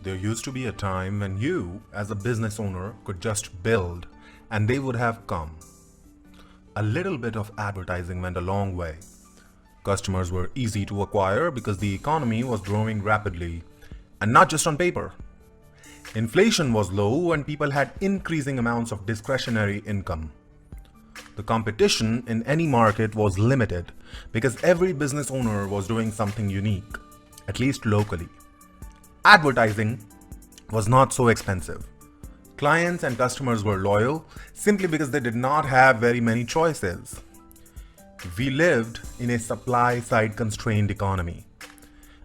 There used to be a time when you, as a business owner, could just build and they would have come. A little bit of advertising went a long way. Customers were easy to acquire because the economy was growing rapidly, and not just on paper. Inflation was low and people had increasing amounts of discretionary income. The competition in any market was limited because every business owner was doing something unique, at least locally. Advertising was not so expensive. Clients and customers were loyal simply because they did not have very many choices. We lived in a supply-side constrained economy.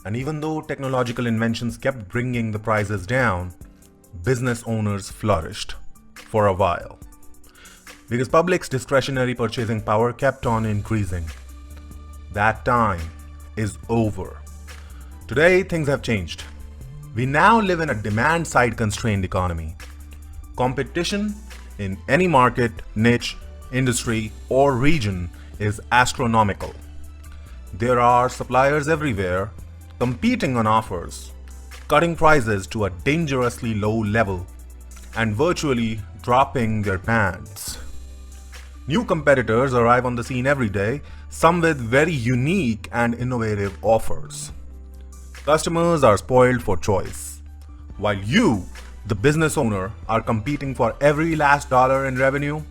And even though technological inventions kept bringing the prices down, business owners flourished for a while. Because public's discretionary purchasing power kept on increasing. That time is over. Today, things have changed. We now live in a demand-side constrained economy. Competition in any market, niche, industry, or region is astronomical. There are suppliers everywhere competing on offers, cutting prices to a dangerously low level, and virtually dropping their pants. New competitors arrive on the scene every day, some with very unique and innovative offers. Customers are spoiled for choice, while you, the business owner, are competing for every last dollar in revenue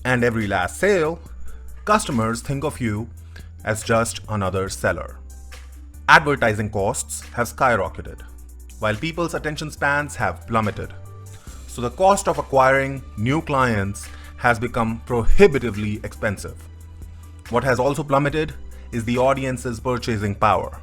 and every last sale. Customers think of you as just another seller. Advertising costs have skyrocketed, while people's attention spans have plummeted. So the cost of acquiring new clients has become prohibitively expensive. What has also plummeted is the audience's purchasing power.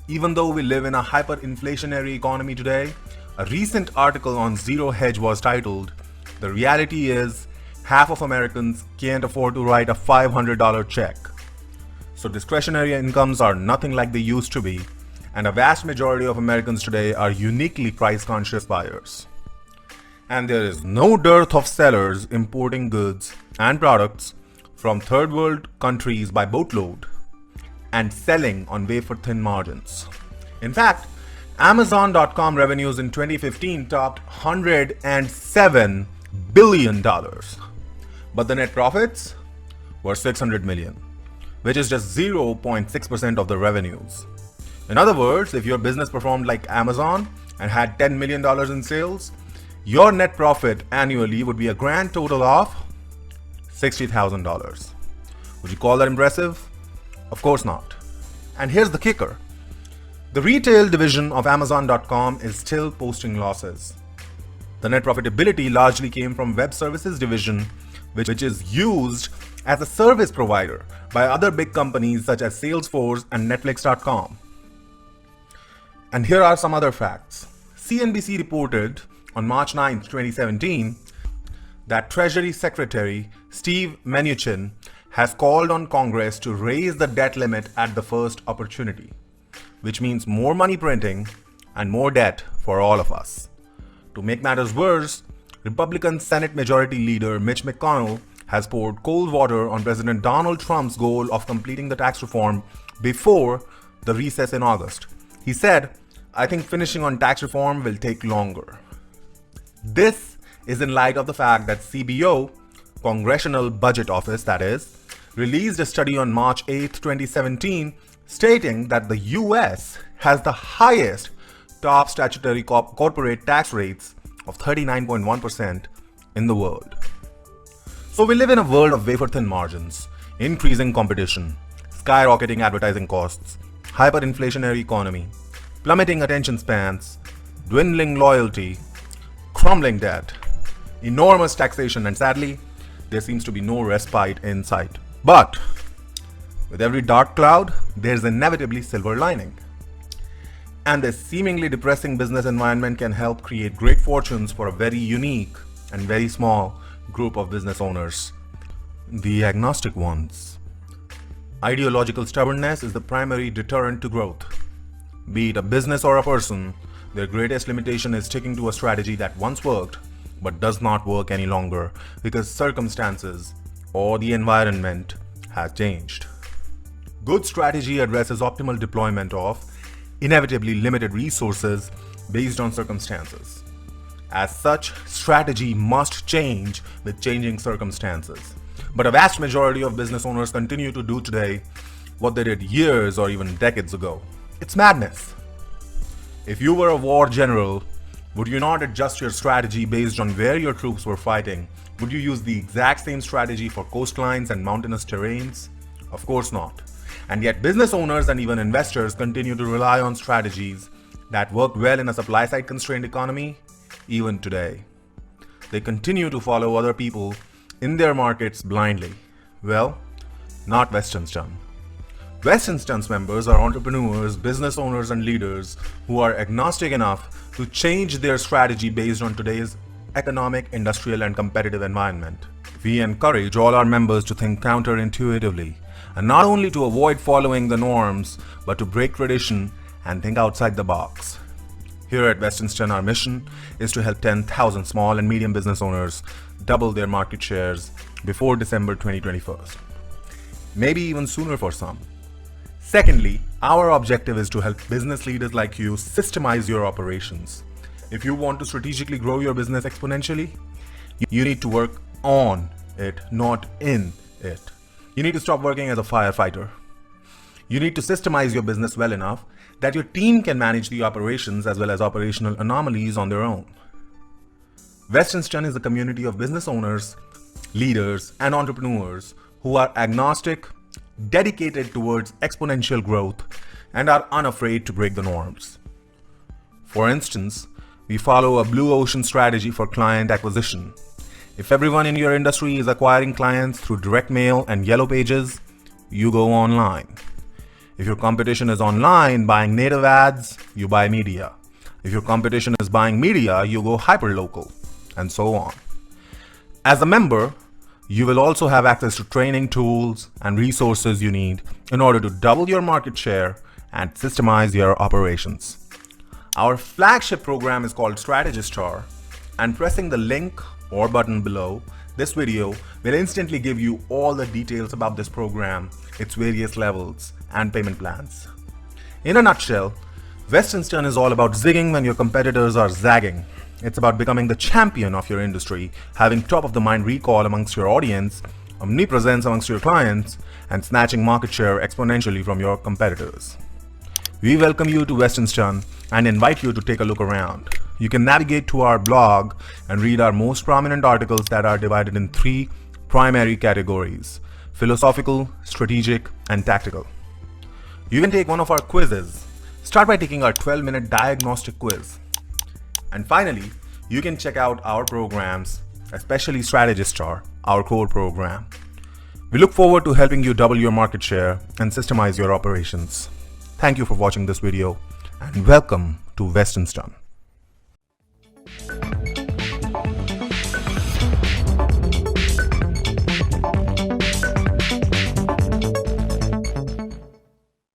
Even though we live in a hyperinflationary economy today, a recent article on Zero Hedge was titled, "The reality is half of Americans can't afford to write a $500 check." So discretionary incomes are nothing like they used to be, and a vast majority of Americans today are uniquely price-conscious buyers. And there is no dearth of sellers importing goods and products from third world countries by boatload and selling on wafer-thin margins. In fact, Amazon.com revenues in 2015 topped $107 billion, but the net profits were $600 million, which is just 0.6% of the revenues. In other words, if your business performed like Amazon and had $10 million in sales, your net profit annually would be a grand total of $60,000. Would you call that impressive? Of course not. And here's the kicker. The retail division of Amazon.com is still posting losses. The net profitability largely came from web services division, which is used as a service provider by other big companies such as Salesforce and Netflix.com. And here are some other facts. CNBC reported on March 9, 2017, that Treasury Secretary Steve Mnuchin has called on Congress to raise the debt limit at the first opportunity, which means more money printing and more debt for all of us. To make matters worse, Republican Senate Majority Leader Mitch McConnell has poured cold water on President Donald Trump's goal of completing the tax reform before the recess in August. He said, "I think finishing on tax reform will take longer." This is in light of the fact that CBO, Congressional Budget Office that is, released a study on March 8, 2017, stating that the US has the highest top statutory corporate tax rates of 39.1% in the world. So we live in a world of wafer-thin margins, increasing competition, skyrocketing advertising costs, hyperinflationary economy, plummeting attention spans, dwindling loyalty, crumbling debt, enormous taxation, and sadly, there seems to be no respite in sight. But with every dark cloud, there's inevitably silver lining. And this seemingly depressing business environment can help create great fortunes for a very unique and very small group of business owners, the agnostic ones. Ideological stubbornness is the primary deterrent to growth. Be it a business or a person, their greatest limitation is sticking to a strategy that once worked but does not work any longer because circumstances or the environment has changed. Good strategy addresses optimal deployment of inevitably limited resources based on circumstances. As such, strategy must change with changing circumstances. But a vast majority of business owners continue to do today what they did years or even decades ago. It's madness. If you were a war general, would you not adjust your strategy based on where your troops were fighting? Would you use the exact same strategy for coastlines and mountainous terrains? Of course not. And yet business owners and even investors continue to rely on strategies that worked well in a supply-side constrained economy even today. They continue to follow other people in their markets blindly. Well, not Westernston. Westernston's members are entrepreneurs, business owners, and leaders who are agnostic enough to change their strategy based on today's economic, industrial, and competitive environment. We encourage all our members to think counterintuitively, and not only to avoid following the norms, but to break tradition and think outside the box. Here at Westernston, our mission is to help 10,000 small and medium business owners double their market shares before December 2021. Maybe even sooner for some. Secondly, our objective is to help business leaders like you systemize your operations. If you want to strategically grow your business exponentially, you need to work on it, not in it. You need to stop working as a firefighter. You need to systemize your business well enough that your team can manage the operations as well as operational anomalies on their own. Westernston is a community of business owners, leaders, and entrepreneurs who are agnostic, dedicated towards exponential growth, and are unafraid to break the norms. For instance, we follow a blue ocean strategy for client acquisition. If everyone in your industry is acquiring clients through direct mail and yellow pages, you go online. If your competition is online buying native ads, you buy media. If your competition is buying media, you go hyperlocal, and so on. As a member, you will also have access to training tools and resources you need in order to double your market share and systemize your operations. Our flagship program is called Strategistar, and pressing the link or button below this video will instantly give you all the details about this program, its various levels, and payment plans. In a nutshell, Westernston is all about zigging when your competitors are zagging. It's about becoming the champion of your industry, having top-of-the-mind recall amongst your audience, omnipresence amongst your clients, and snatching market share exponentially from your competitors. We welcome you to Westernston and invite you to take a look around. You can navigate to our blog and read our most prominent articles that are divided in 3 primary categories: philosophical, strategic, and tactical. You can take one of our quizzes. Start by taking our 12-minute diagnostic quiz. And finally, you can check out our programs, especially Strategistar, our core program. We look forward to helping you double your market share and systemize your operations. Thank you for watching this video, and welcome to Westernston.